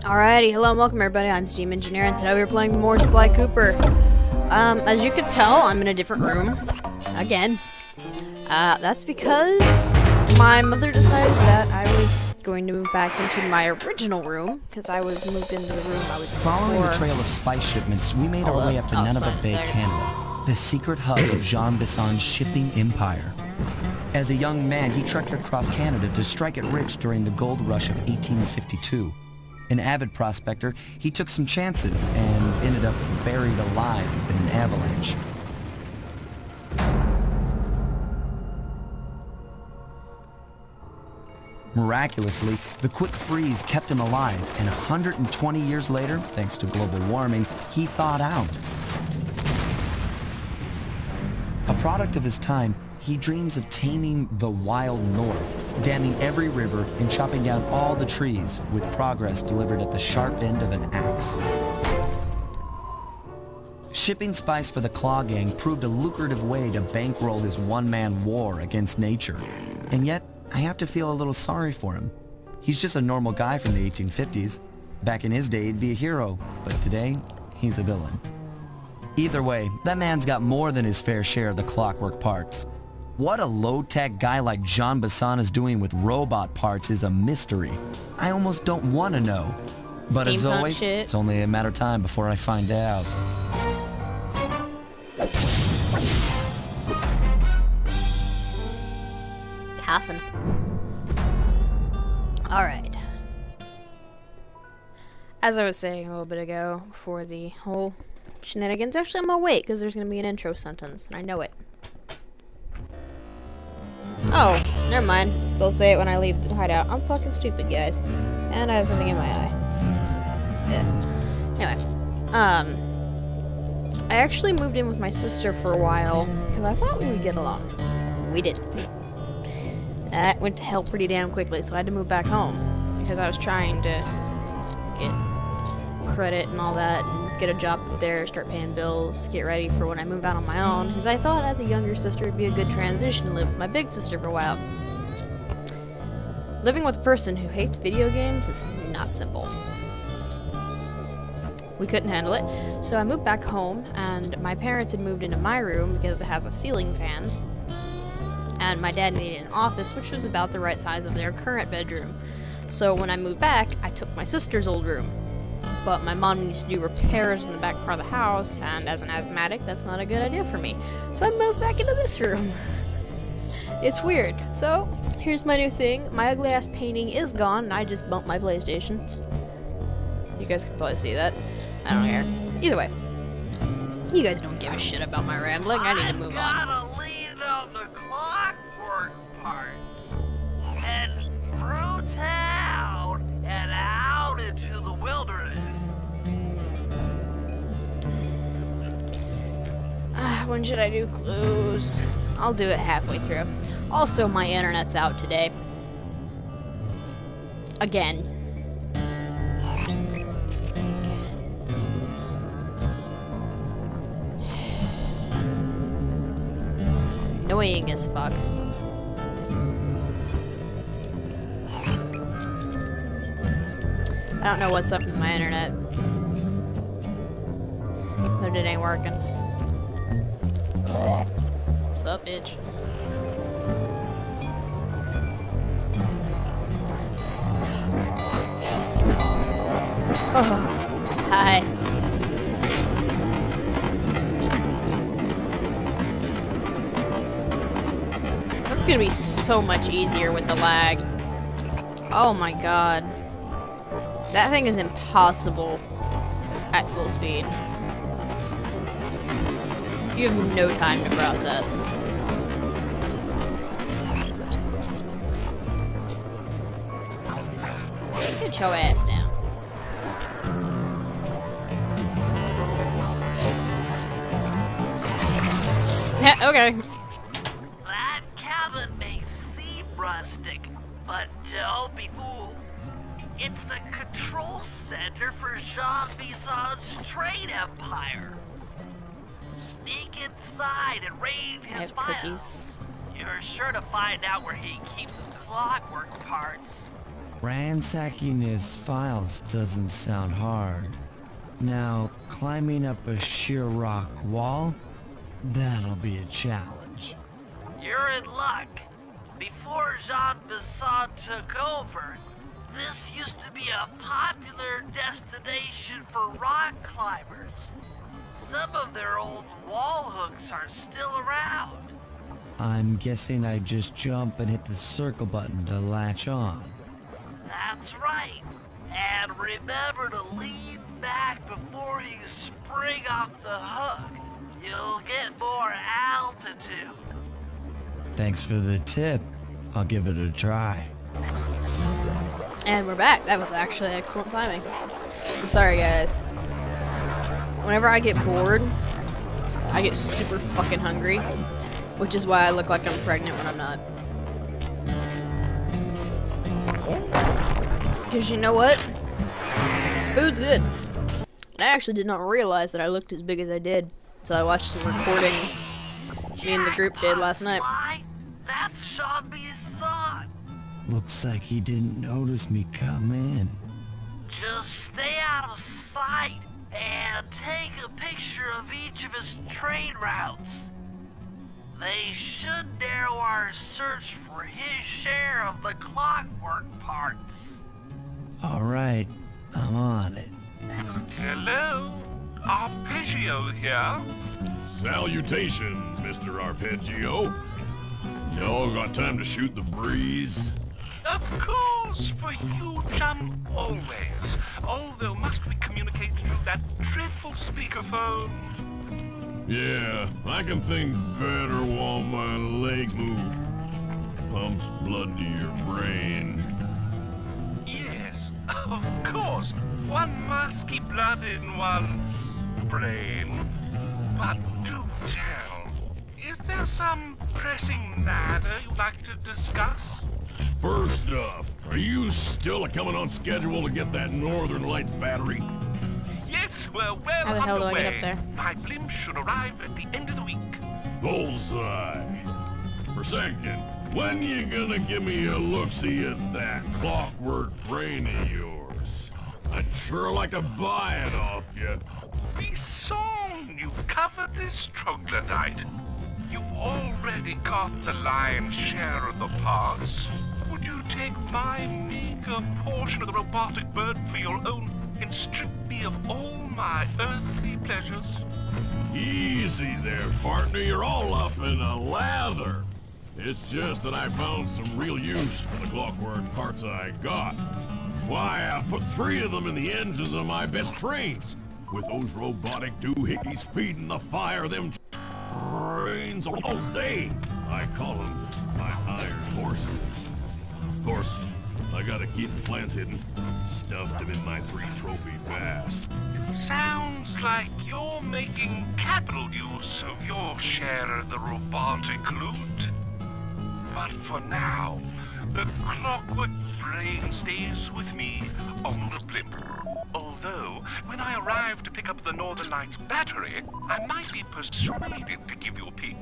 Alrighty, hello and welcome everybody, I'm Steamy Ingenera, and today we're playing more Sly Cooper. As you can tell, I'm in a different room. Again. That's because my mother decided that I was going to move back into my original room, because I was moved into the room I was in Following before. the trail of spice shipments, we made our way up to Nineveh Bay, Canada, the secret hub of Jean Bisson's shipping empire. As a young man, he trekked across Canada to strike it rich during the gold rush of 1852. An avid prospector, he took some chances and ended up buried alive in an avalanche. Miraculously, the quick freeze kept him alive, and 120 years later, thanks to global warming, he thawed out. A product of his time, he dreams of taming the wild north, damming every river and chopping down all the trees, with progress delivered at the sharp end of an axe. Shipping spice for the Claw Gang proved a lucrative way to bankroll his one-man war against nature. And yet, I have to feel a little sorry for him. He's just a normal guy from the 1850s. Back in his day, he'd be a hero, but today, he's a villain. Either way, that man's got more than his fair share of the clockwork parts. What a low-tech guy like Jean Bisson is doing with robot parts is a mystery. I almost don't want to know. But as always, it's only a matter of time before I find out. Coffin. Alright. As I was saying a little bit ago, for the whole shenanigans, actually I'm gonna wait, because there's gonna be an intro sentence, and I know it. Oh, never mind. They'll say it when I leave the hideout. I'm fucking stupid, guys. And I have something in my eye. Yeah. Anyway. I actually moved in with my sister for a while, because I thought we would get along. We didn't. That went to hell pretty damn quickly, so I had to move back home. Because I was trying to get credit and all that, and get a job up there, start paying bills, get ready for when I move out on my own, because I thought as a younger sister it'd be a good transition to live with my big sister for a while. Living with a person who hates video games is not simple. We couldn't handle it, so I moved back home, and my parents had moved into my room because it has a ceiling fan, and my dad needed an office, which was about the right size of their current bedroom. So when I moved back, I took my sister's old room. But my mom needs to do repairs in the back part of the house, and as an asthmatic, that's not a good idea for me. So I moved back into this room. It's weird. So, here's my new thing. My ugly ass painting is gone, and I just bumped my PlayStation. You guys can probably see that. I don't care. Either way. You guys don't give a shit about my rambling. I need to move on. I gotta lean on the clockwork parts and through town and out into the wilderness. When should I do clues? I'll do it halfway through. Also, my internet's out today. Again. Annoying as fuck. I don't know what's up with my internet. But it ain't working. What's up, bitch? Oh, hi. That's gonna be so much easier with the lag. Oh my god. That thing is impossible at full speed. You have no time to process. Get your ass down. Yeah, okay. That cabin may seem rustic, but don't be fooled. It's the control center for Jean Bisson's trade empire. Sneak inside and raid I his have files. cookies. You're sure to find out where he keeps his clockwork parts. Ransacking his files doesn't sound hard. Now, climbing up a sheer rock wall? That'll be a challenge. You're in luck. Before Jean Bisson took over, this used to be a popular destination for rock climbers. Some of their old wall hooks are still around. I'm guessing I just jump and hit the circle button to latch on. That's right. And remember to lean back before you spring off the hook. You'll get more altitude. Thanks for the tip. I'll give it a try. And we're back. That was actually excellent timing. I'm sorry, guys. Whenever I get bored, I get super fucking hungry, which is why I look like I'm pregnant when I'm not. Because you know what? Food's good. And I actually did not realize that I looked as big as I did until I watched some recordings me and the group did last night. That's Jean Bisson. Looks like he didn't notice me come in. Just stay out of sight and take a picture of each of his trade routes. They should narrow our search for his share of the clockwork parts. Alright, I'm on it. Hello, Arpeggio here. Salutations, Mr. Arpeggio. Y'all got time to shoot the breeze? Of course, for you, chum, always. Although must we communicate through that dreadful speakerphone? Yeah, I can think better while my legs move. Pumps blood to your brain. Yes, of course. One must keep blood in one's brain. But do tell, is there some pressing matter you'd like to discuss? First off, are you still coming on schedule to get that Northern Lights battery? Yes, we're well How the hell do I underway. get up there? My blimp should arrive at the end of the week. Bullseye. For second, when you gonna give me a look-see at that clockwork brain of yours? I'd sure like to buy it off you. Bisson, you've covered this troglodyte. You've already got the lion's share of the parts. Would you take my meager portion of the robotic bird for your own and strip me of all my earthly pleasures? Easy there, partner. You're all up in a lather. It's just that I found some real use for the clockwork parts I got. Why, I put 3 of them in the engines of my best trains. With those robotic doohickeys feeding the fire, them trains all day. I call them my iron horses. Of course, I gotta keep the plans hidden. Stuffed them in my 3 trophy bass. Sounds like you're making capital use of your share of the robotic loot. But for now, the clockwork brain stays with me on the blimp. Although, when I arrive to pick up the Northern Lights battery, I might be persuaded to give you a peek.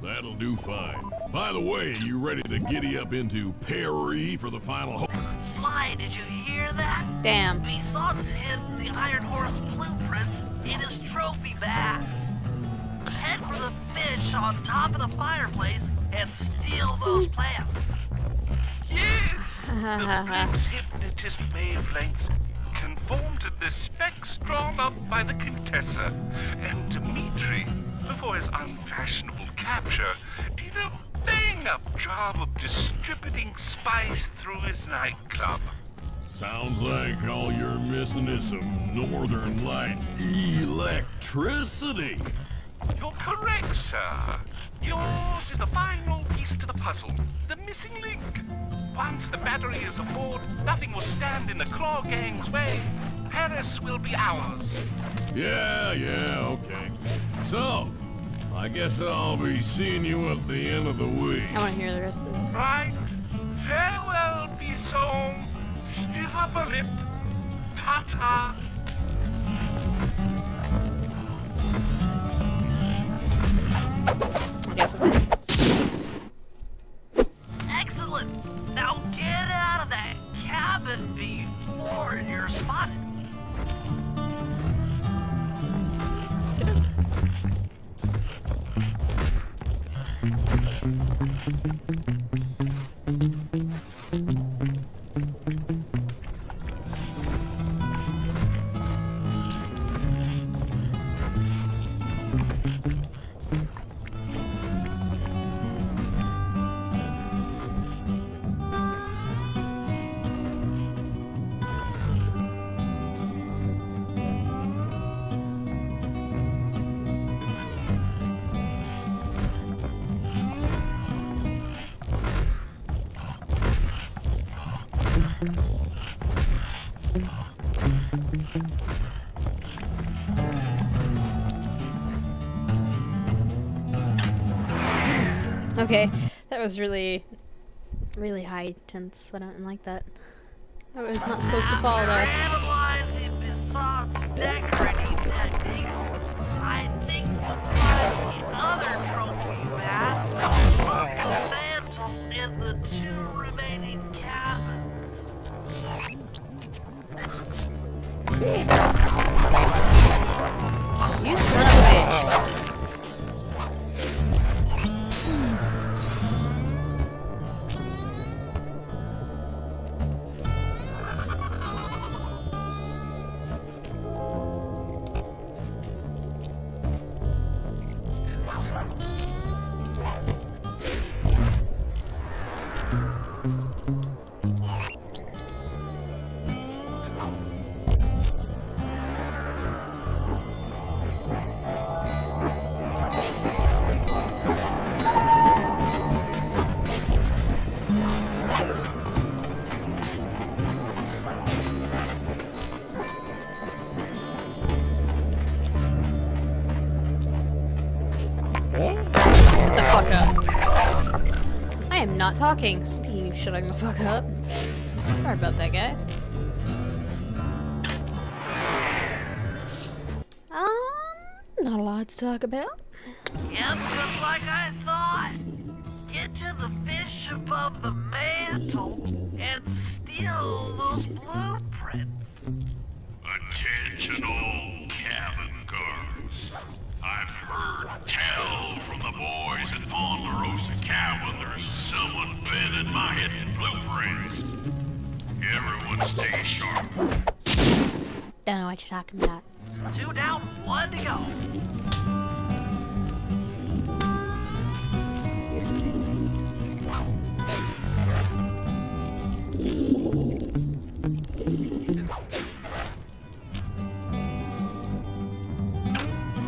That'll do fine. By the way, you ready to giddy up into Perry for the final hole? Sly, did you hear that? Damn. Bisson's hidden the Iron Horse blueprints in his trophy bass. Head for the fish on top of the fireplace and steal those plants. Yes! The blimp's hypnotist wavelengths conform to the spectron up by the Contessa, and Dimitri, before his unfashionable capture, did a bang-up job of distributing spice through his nightclub. Sounds like all you're missing is some Northern Light electricity. You're correct, sir. Yours is the final piece to the puzzle, the missing link. Once the battery is aboard, nothing will stand in the Claw Gang's way. Paris will be ours. Yeah, okay. So, I guess I'll be seeing you at the end of the week. I want to hear the rest of this. Right. Farewell, Bisson. Stiff upper lip. Ta-ta. I guess that's it. Excellent! Now get out before you're spotted. Okay, that was really high tense. I don't like that. I was not supposed to fall there. Analyzing Bison's decorating techniques, I think we'll find the other trophy mask, the mantle, and the 2 remaining cabins. You son of a bitch. Shut the fuck up. I am not talking. Speaking of shutting the fuck up. Sorry about that, guys. Not a lot to talk about. Yep, just like I thought. Get to the fish above the mantle and steal those blueprints. Attention all cabin guards. I've heard tell from the boys at Ponderosa Cabin there's someone bending my hidden blueprints. Everyone stay sharp. Don't know what you're talking about. 2 down, 1 to go.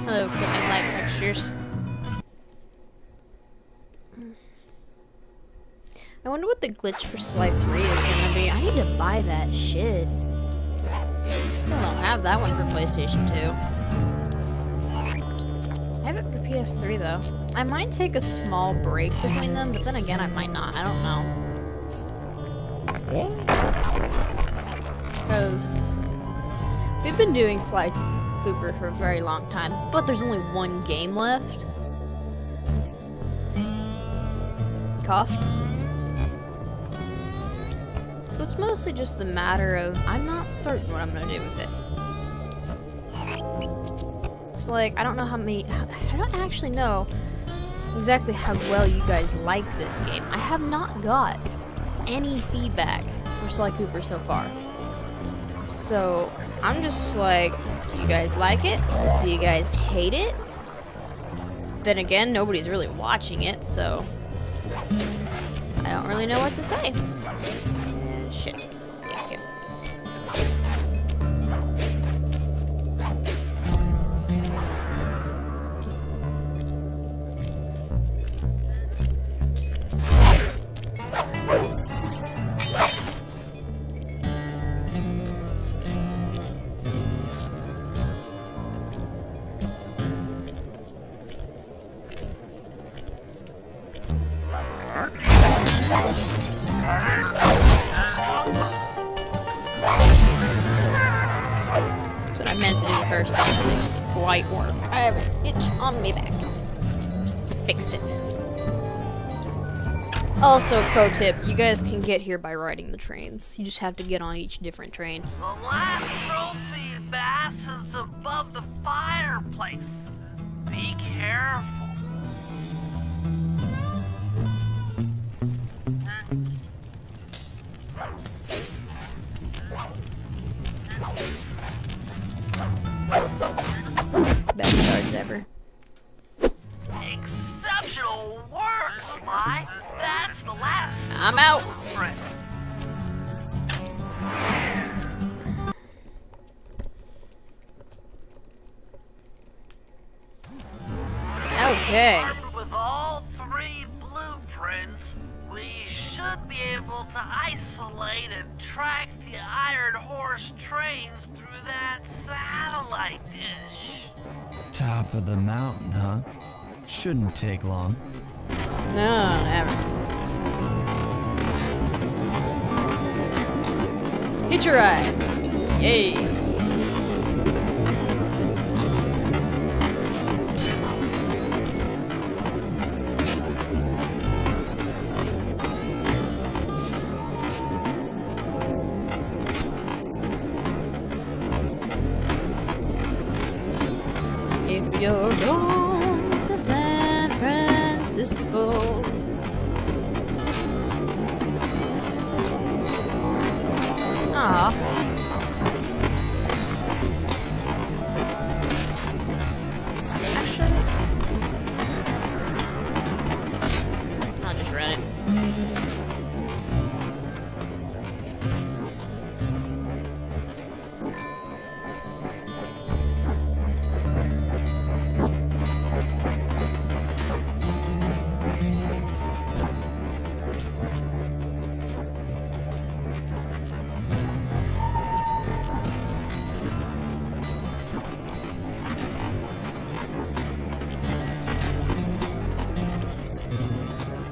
Hello, look at my light textures. I wonder what the glitch for Sly 3 is gonna be. I need to buy that shit. I still don't have that one for PlayStation 2. I have it for PS3 though. I might take a small break between them, but then again I might not. I don't know. Because we've been doing Sly Cooper for a very long time, but there's only one game left. Cough. So it's mostly just the matter of I'm not certain what I'm gonna do with it. It's like I don't know how many. I don't actually know exactly how well you guys like this game. I have not got any feedback for Sly Cooper so far. So I'm just like, do you guys like it? Do you guys hate it? Then again, nobody's really watching it, so I don't really know what to say. Shit. Thank you. That's what I meant to do the first time. It didn't quite work. I have an itch on my back. Fixed it. Also, pro tip, you guys can get here by riding the trains. You just have to get on each different train. The last trophy bass is above the fireplace. Be careful. Best cards ever. Exceptional work, Sly. That's the last. I'm out. blueprint. Okay. Armed with all 3 blueprints, we should be able to isolate and track the Iron Horse trains through that satellite dish. Top of the mountain, huh? Shouldn't take long. No, never. Hitch a ride. Yay. If you're going to San Francisco, aw. Actually, I'll just run it.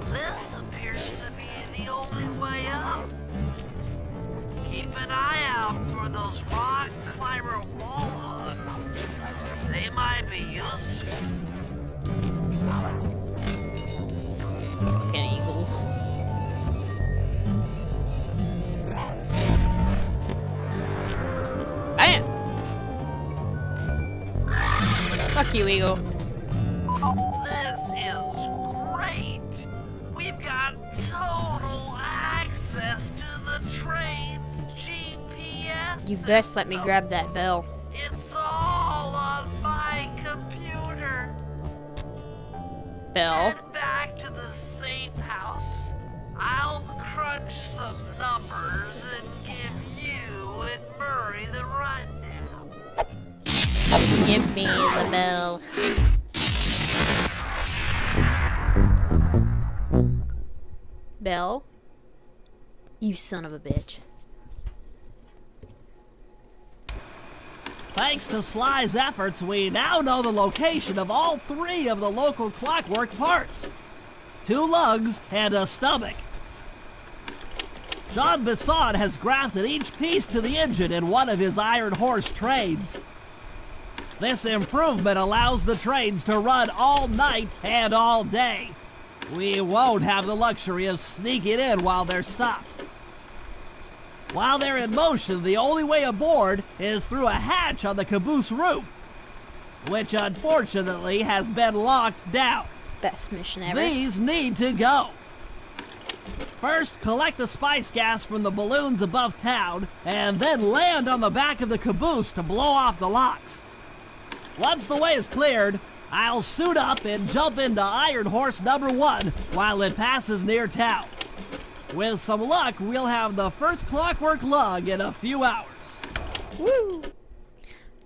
This appears to be the only way up. Keep an eye out for those rock climber wall hooks. They might be useful. Fucking eagles. Bam! Fuck you, eagle. This is great. We've got total access to the train's GPS. You best let me system. grab that bell. It's all on my computer. Bell? Head back to the safe house. I'll crunch some numbers and give you and Murray the rundown. Give me the bell. Bell? You son of a bitch. Thanks to Sly's efforts, we now know the location of all 3 of the local clockwork parts. 2 lugs and a stomach. John Bisson has grafted each piece to the engine in one of his Iron Horse trains. This improvement allows the trains to run all night and all day. We won't have the luxury of sneaking in while they're stopped. While they're in motion, the only way aboard is through a hatch on the caboose roof, which unfortunately has been locked down. Best mission ever. These need to go. First, collect the spice gas from the balloons above town, and then land on the back of the caboose to blow off the locks. Once the way is cleared, I'll suit up and jump into Iron Horse number 1 while it passes near town. With some luck, we'll have the first clockwork lug in a few hours. Woo!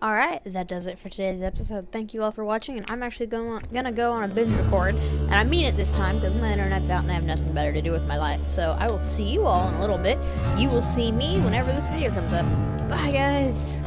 Alright, that does it for today's episode. Thank you all for watching, and I'm actually gonna go on a binge record. And I mean it this time, because my internet's out and I have nothing better to do with my life. So I will see you all in a little bit. You will see me whenever this video comes up. Bye, guys!